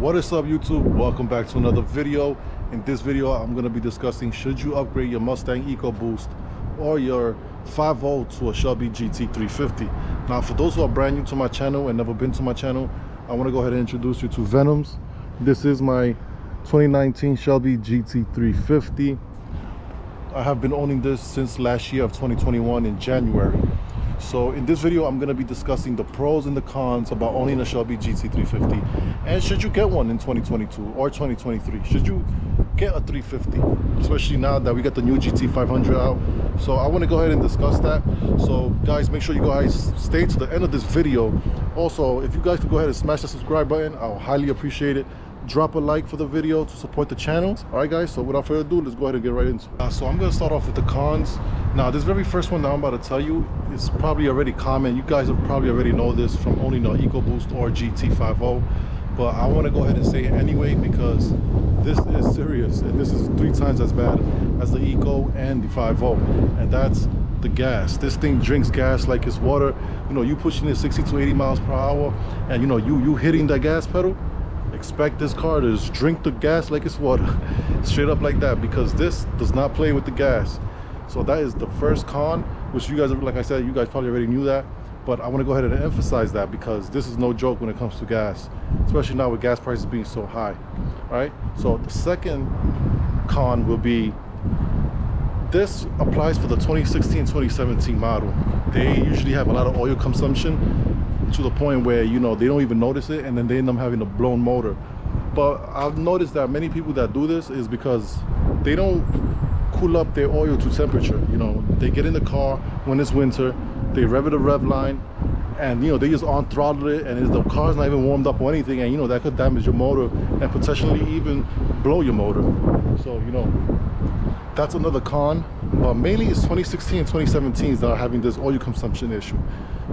What is up, YouTube? Welcome back to another video. In this video I'm going to be discussing, should you upgrade your Mustang EcoBoost or your 5.0 to a Shelby GT350. Now, for those who are brand new to my channel and never been to my channel, I want to go ahead and introduce you to Venoms. This is my 2019 Shelby GT350. I have been owning this since last year of 2021 in January. So in this video I'm going to be discussing the pros and the cons about owning a Shelby GT350, and should you get one in 2022 or 2023. Should you get a 350, especially now that we got the new GT500 out. So I want to go ahead and discuss that. So guys, make sure you guys stay to the end of this video. Also, if you guys could go ahead and smash the subscribe button, I'll highly appreciate it. Drop a like for the video to support the channel. All right guys, so without further ado, let's go ahead and get right into it. So I'm going to start off with the cons. Now, this very first one that I'm about to tell you is probably already common. You guys will probably already know this from owning an EcoBoost or GT5.0, but I want to go ahead and say it anyway because this is serious, and this is 3 times as bad as the Eco and the 5.0, and that's the gas. This thing drinks gas like it's water. You know, you pushing it 60 to 80 miles per hour, and you know, you hitting that gas pedal, expect this car to just drink the gas like it's water. Straight up like that, because this does not play with the gas. So that is the first con, which you guys, like I said, you guys probably already knew that, but I want to go ahead and emphasize that because this is no joke when it comes to gas, especially now with gas prices being so high. All right, so the second con will be, this applies for the 2016 2017 model. They usually have a lot of oil consumption to the point where, you know, they don't even notice it, and then they end up having a blown motor. But I've noticed that many people that do this is because they don't cool up their oil to temperature. You know, they get in the car when it's winter, they rev it a rev line, and you know, they just on throttle it, and the car's not even warmed up or anything, and you know, that could damage your motor and potentially even blow your motor. So you know, that's another con. But mainly it's 2016 and 2017s that are having this oil consumption issue.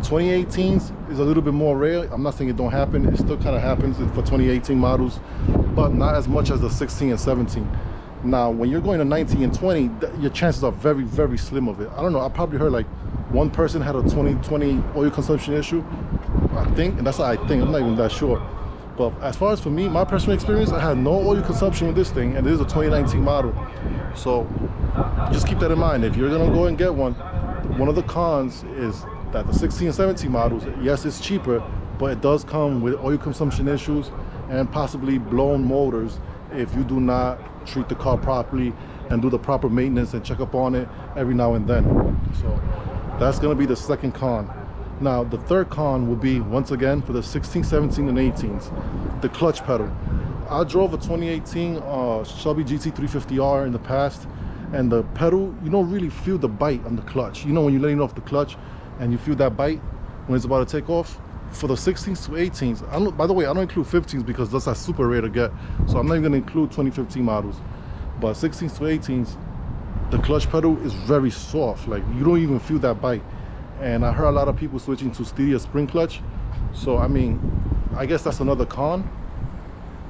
2018s is a little bit more rare. I'm not saying it don't happen, it still kind of happens for 2018 models, but not as much as the 16 and 17. Now, when you're going to 19 and 20, your chances are very, very slim of it. I don't know, I probably heard like one person had a 2020 oil consumption issue, I think, and that's what I think, I'm not even that sure. But as far as for me, my personal experience, I had no oil consumption with this thing, and this is a 2019 model. So just keep that in mind. If you're gonna go and get one of the cons is that the 16 and 17 models, yes, it's cheaper, but it does come with oil consumption issues and possibly blown motors if you do not treat the car properly and do the proper maintenance and check up on it every now and then. So that's going to be the second con. Now, the third con will be, once again, for the 16, 17, and 18s, the clutch pedal. I drove a 2018 Shelby GT350R in the past, and the pedal, you don't really feel the bite on the clutch. You know, when you're letting off the clutch and you feel that bite when it's about to take off. For the 16s to 18s, by the way, I don't include 15s because those are super rare to get, so I'm not even going to include 2015 models. But 16s to 18s, the clutch pedal is very soft, like you don't even feel that bite. And I heard a lot of people switching to Steady spring clutch, so I mean, I guess that's another con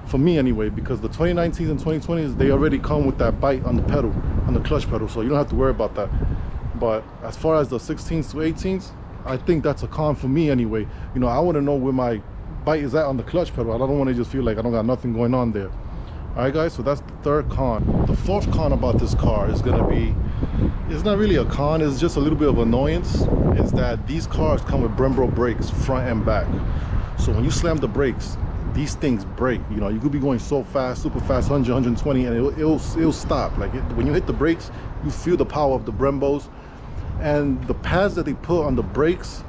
for me anyway, because the 2019s and 2020s, they already come with that bite on the pedal, on the clutch pedal, so you don't have to worry about that. But as far as the 16s to 18s, I think that's a con for me anyway. You know, I want to know where my bite is at on the clutch pedal. I don't want to just feel like I don't got nothing going on there. All right guys, so that's the third con. The fourth con about this car is going to be, it's not really a con, it's just a little bit of annoyance, is that these cars come with Brembo brakes front and back. So when you slam the brakes, these things break. You know, you could be going so fast, super fast, 100, 120, and it'll stop. Like when you hit the brakes, you feel the power of the Brembos. And the pads that they put on the brakes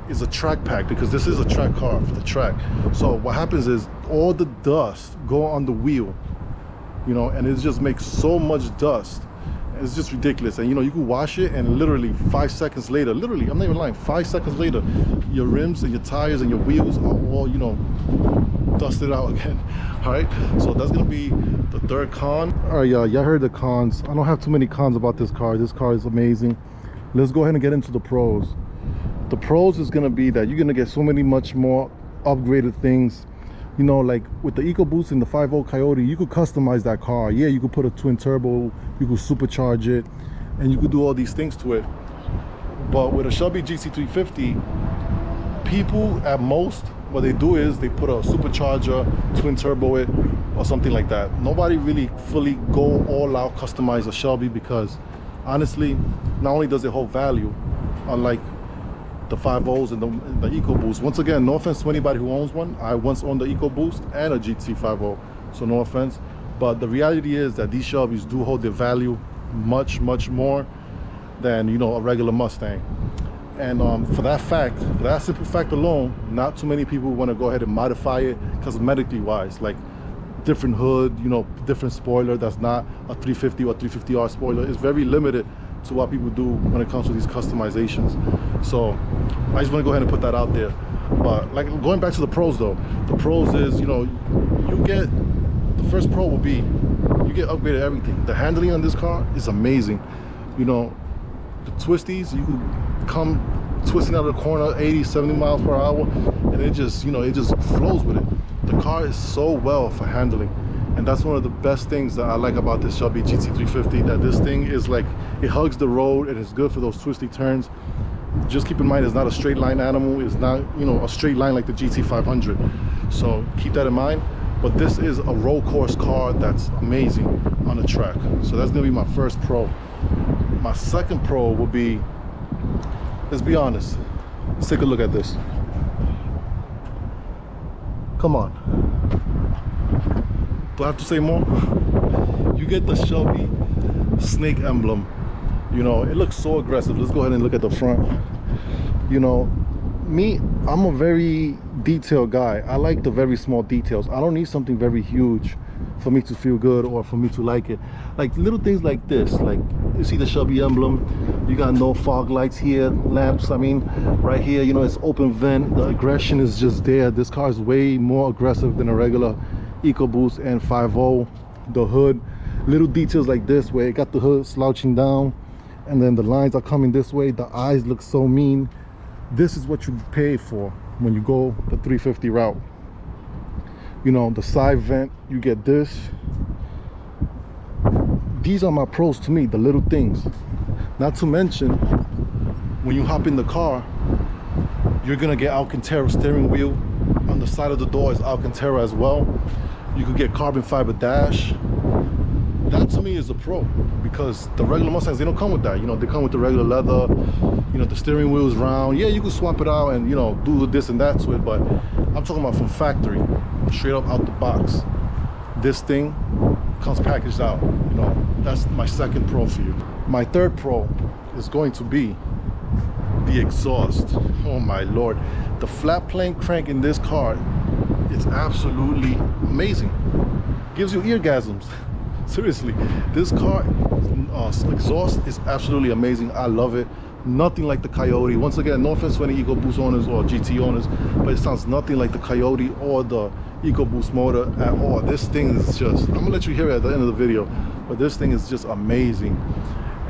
is a track pack, because this is a track car for the track. So what happens is all the dust go on the wheel, you know, and it just makes so much dust. It's just ridiculous. And you know, you can wash it and literally 5 seconds later, literally, I'm not even lying, 5 seconds later, your rims and your tires and your wheels are all, you know, dusted out again. All right, so that's gonna be the third con. All right, y'all heard the cons. I don't have too many cons about this car. This car is amazing. Let's go ahead and get into the pros. The pros is going to be that you're going to get so many much more upgraded things. You know, like with the EcoBoost and the 5.0 Coyote, you could customize that car. Yeah, you could put a twin turbo, you could supercharge it, and you could do all these things to it. But with a Shelby GT350, people at most what they do is they put a supercharger, twin turbo it, or something like that. Nobody really fully go all out customize a Shelby, because honestly, not only does it hold value, unlike the 5.0s and the EcoBoost. Once again, no offense to anybody who owns one. I once owned the EcoBoost and a GT5.0, so no offense. But the reality is that these Shelbys do hold their value much more than, you know, a regular Mustang. And for that simple fact alone, not too many people want to go ahead and modify it cosmetically wise, like different hood, you know, different spoiler that's not a 350 or 350R spoiler. It's very limited to what people do when it comes to these customizations. So I just want to go ahead and put that out there. But like, going back to the pros though, the pros is, you know, you get, the first pro will be, you get upgraded everything. The handling on this car is amazing. You know, the twisties, you can come twisting out of the corner 80, 70 miles per hour, and it just, you know, it just flows with it. The car is so well for handling. And that's one of the best things that I like about this Shelby GT350, that this thing is like, it hugs the road and it's good for those twisty turns. Just keep in mind, it's not a straight line animal. It's not, you know, a straight line like the GT500. So keep that in mind. But this is a road course car that's amazing on the track. So that's gonna be my first pro. My second pro will be, let's be honest. Let's take a look at this. Come on. Do I have to say more? You get the Shelby snake emblem. You know, it looks so aggressive. Let's go ahead and look at the front. You know, me, I'm a very detailed guy. I like the very small details. I don't need something very huge for me to feel good or for me to like it. Like little things like this, like you see the Shelby emblem, you got no fog lights here, lamps, I mean, right here, you know, it's open vent. The aggression is just there. This car is way more aggressive than a regular EcoBoost and 5.0. The hood, little details like this where it got the hood slouching down and then the lines are coming this way. The eyes look so mean. This is what you pay for when you go the 350 route. You know, the side vent, you get this. These are my pros to me, the little things. Not to mention, when you hop in the car, you're gonna get Alcantara steering wheel. On the side of the door is Alcantara as well. You could get carbon fiber dash. That to me is a pro, because the regular Mustangs, they don't come with that. You know, they come with the regular leather. You know, the steering wheel is round. Yeah, you can swap it out and, you know, do this and that to it, but I'm talking about from factory, straight up out the box. This thing comes packaged out. You know, that's my second pro for you. My third pro is going to be the exhaust. Oh my Lord. The flat plane crank in this car, it's absolutely amazing. Gives you eargasms. Seriously, this car exhaust is absolutely amazing. I love it. Nothing like the Coyote. Once again, no offense to any EcoBoost owners or GT owners, but it sounds nothing like the Coyote or the EcoBoost motor at all. This thing is just, I'm gonna let you hear it at the end of the video, but this thing is just amazing.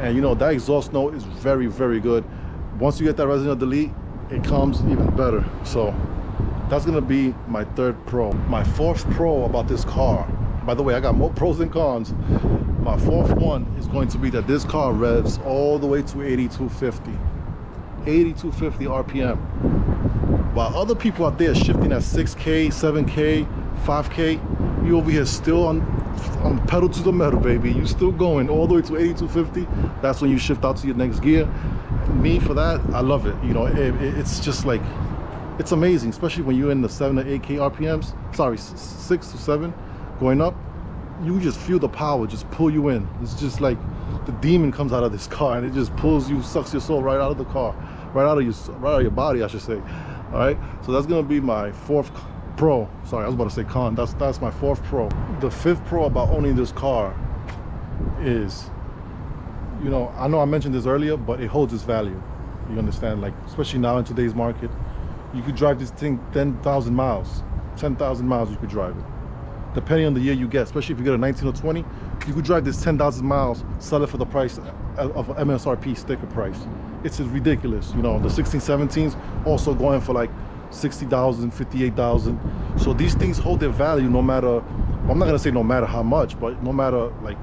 And you know, that exhaust note is very good. Once you get that resident delete, it comes even better. So that's gonna be my third pro. My fourth pro about this car, by the way, I got more pros than cons. My fourth one is going to be that this car revs all the way to 8250. 8250 RPM. While other people out there shifting at 6K, 7K, 5K, you over here still on pedal to the metal, baby. You still going all the way to 8250. That's when you shift out to your next gear. Me, for that, I love it. You know, it's just like, it's amazing, especially when you're in the 7 to 8K RPMs. Sorry, 6 to 7. Going up, you just feel the power just pull you in. It's just like the demon comes out of this car and it just pulls you, sucks your soul right out of the car, right out of your body, I should say. All right, so that's gonna be my fourth pro. Sorry, I was about to say con. That's my fourth pro. The fifth pro about owning this car is, you know I mentioned this earlier, but it holds its value. You understand? Like, especially now in today's market, you could drive this thing 10,000 miles. 10,000 miles you could drive it, depending on the year you get. Especially if you get a 19 or 20, you could drive this 10,000 miles, sell it for the price of an MSRP sticker price. It's ridiculous. You know, the 16, 17s also going for like 60,000, 58,000. So these things hold their value no matter, well, I'm not gonna say no matter how much, but no matter like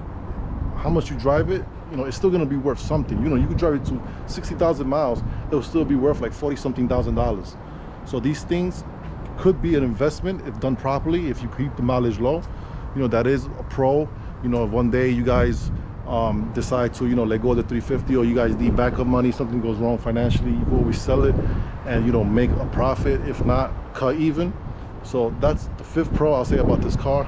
how much you drive it, you know, it's still gonna be worth something. You know, you could drive it to 60,000 miles, it'll still be worth like 40-something thousand dollars. So these things could be an investment if done properly, if you keep the mileage low. You know, that is a pro. You know, if one day you guys decide to, you know, let go of the 350, or you guys need backup money, something goes wrong financially, you can always sell it and, you know, make a profit. If not, cut even. So that's the 5th pro I'll say about this car,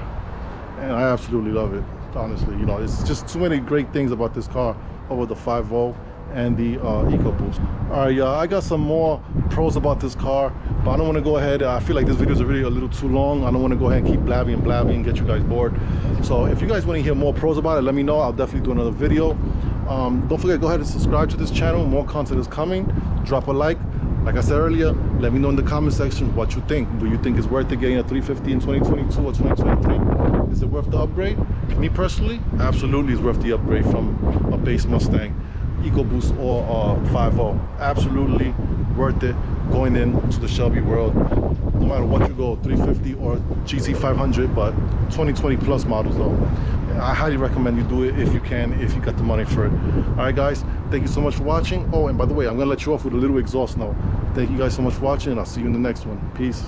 and I absolutely love it, honestly. You know, it's just too many great things about this car over the 5.0 and the EcoBoost. All right, y'all, I got some more pros about this car, but I don't want to go ahead. I feel like this video is really a little too long. I don't want to go ahead and keep blabbing and get you guys bored. So if you guys want to hear more pros about it, let me know. I'll definitely do another video. Don't forget, go ahead and subscribe to this channel. More content is coming. Drop a like. Like I said earlier, let me know in the comment section what you think. Do you think it's worth it getting a 350 in 2022 or 2023? Is it worth the upgrade? Me personally, absolutely it's worth the upgrade from a base Mustang EcoBoost or 5.0. Absolutely worth it going into the Shelby world. No matter what you go, 350 or GT500, but 2020 plus models though. I highly recommend you do it if you can, if you got the money for it. All right, guys, thank you so much for watching. Oh, and by the way, I'm gonna let you off with a little exhaust note. Thank you guys so much for watching, and I'll see you in the next one. Peace.